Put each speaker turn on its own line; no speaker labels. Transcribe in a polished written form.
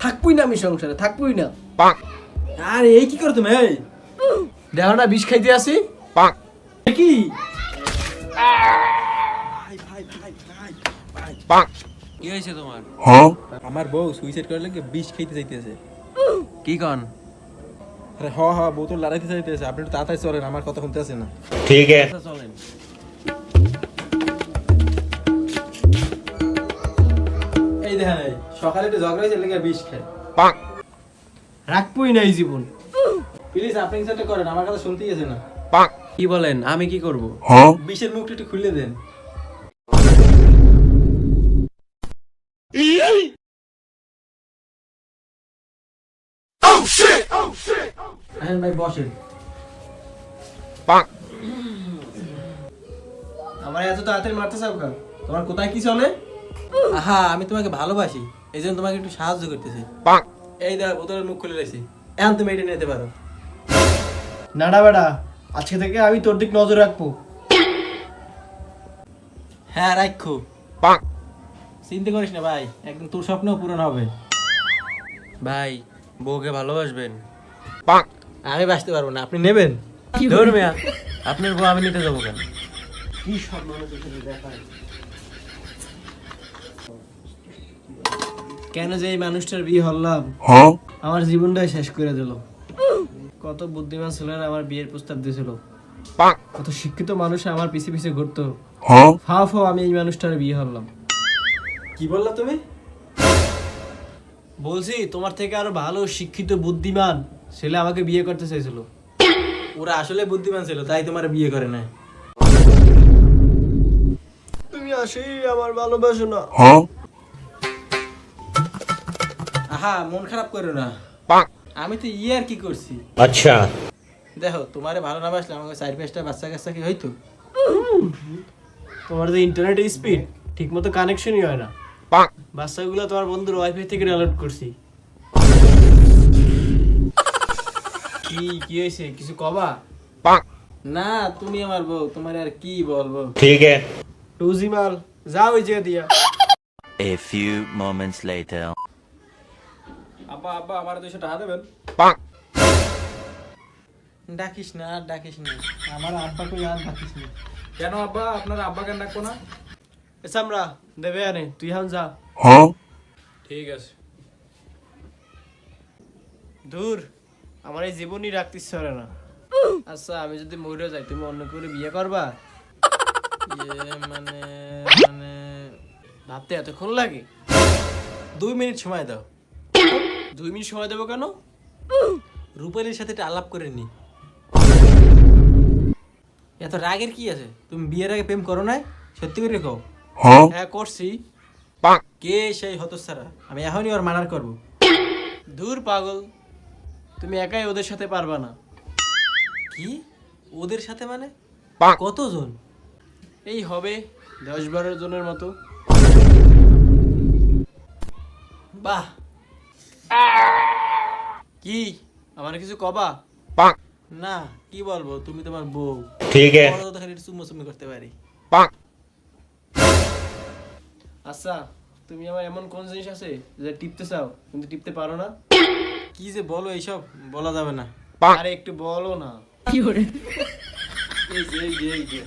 থাকবই না, আমি সংসারে থাকবই না।
আরে এই কি করো তুমি? এই
দেখো না বিষ খাইতে আসি
কি
কি হয়েছে তোমার?
আমার বউ সুইসাইড করার লাগে বিষ খাইতে চাইতেছে।
কি কন?
আরে বউ তো লড়াইতে চাইতেছে। আপনি একটু তাড়াতাড়ি চলেন, আমার কথা শুনতে আসে না।
আচ্ছা, চলেন।
এই দেখেন, এই সকালে একটু ঝগড়া হয়েছে লেগে বিষ খায়।
রাখবই না এই জীবন।
প্লিজ আপনি কিছু করেন, আমার কথা শুনতেই আছে না।
কি বলেন? আমি কি করব?
বিষের মুখটা একটু খুলে দেন।
হ্যাঁ ভাই বসেন। আমার এত তাড়াতাড়ি মারতে চাও কেন? তোমার কোথায় কি চলে?
আহা, আমি তোমাকে ভালোবাসি, এই জন্য তোমাকে একটু সাহায্য করতেছি। এই দেখো, বোতলের মুখ খুলে রয়েছি, এখন তুমি এটা নিতে পারো।
নাড়া বেড়া, আজকে থেকে আমি তোর দিক নজর রাখবো।
হ্যাঁ রাখো, চিন্তা করিস না ভাই, একদিন তোর স্বপ্ন পূরণ হবে।
ভাই, বউকে ভালোবাসবেন?
আমি বাঁচতে পারবো না, আপনি নেবেন?
ধর মিয়া, আপনার বউ আমি নিতে যাবো কেন?
কি স্বপ্ন দেখায়? কেন যে এই মানুষটার বিয়ে হলাম, আমার জীবনটাই শেষ করে দিল। কত বুদ্ধিমান ছেলেরা আমার বিয়ের প্রস্তাব দিয়েছিল, কত শিক্ষিত মানুষ আমার পিছে পিছে ঘুরতো। ফাও আমি এই মানুষটার বিয়ে হলাম।
কি বললা তুমি?
বলছি তোমার থেকে আরো ভালো শিক্ষিত বুদ্ধিমান ছেলে আমাকে বিয়ে করতে চাইছিল।
ওরা আসলে বুদ্ধিমান ছিল, তাই তোমার বিয়ে করে না।
তুমি আসেই আমার ভালোবাসো না।
আহা, মন খারাপ করো না, আমি তো আর কি করছি।
अच्छा
দেখো, তোমারে ভালো না বাসলে আমাকে 4-5টা বাচ্চা কাচ্চা কি হইতো?
তোমার যে ইন্টারনেটের স্পিড ঠিক মতো কানেকশনই হয় না। বাচ্চাগুলো তোমার বন্ধুর ওয়াইফাই থেকে ডাউনলোড করছি। কি হয়েছে, কিছু কবা?
না, তুমি আমার বউ, তোমার আর কি বলবো।
ठीक है
টুজি মাল, যাও ওই জায়গা দিয়া।
A few moments later.
আব্বা আব্বা, আমার 200 টাকা দেবেন? ডাকিস না, আর ডাকিস না।
আমার আব্বাকে আর থাকিস না।
কেন আব্বা, আপনার আব্বা কেন ডাকবো না?
এসা আমরা দেবে আনে, তুই এখন যা।
ঠিক আছে।
দূর, আমার এই জীবনই রাখতে ইচ্ছে করে না। আচ্ছা, আমি যদি মরে যাই তুমি অন্য করে বিয়ে করবা?
মানে মানে
ভাবতে এতক্ষণ লাগে?
2 মিনিট সময় দাও।
2 মিনিট সময় দেবো কেন?
রূপালীর সাথে একটা আলাপ করে নি। এত রাগের কি আছে? তুমি বিয়ের আগে প্রেম করো নাই? সত্যি করে কও।
হ্যাঁ করছি।
কে সেই হতচ্ছাড়া? আমি এখনই ওর মানার করব।
দূর পাগল, তুমি একাই ওদের সাথে পারবা না।
কি? ওদের সাথে মানে? কতজন?
এই হবে 10-12 জনের মতো।
বাহ,
কি আমার কিছু কবা?
না কি বলবো, তুমি তোমার বউ।
ठीक है
বড় তো খালি চুম্মা করতে পারি।
আচ্ছা, তুমি আমার এমন কোন জিনিস আছে যে টিপতে চাও কিন্তু টিপতে পারো না?
কি যে বলো, এইসব বলা যাবে না।
আরে একটু বলো না।
এই যে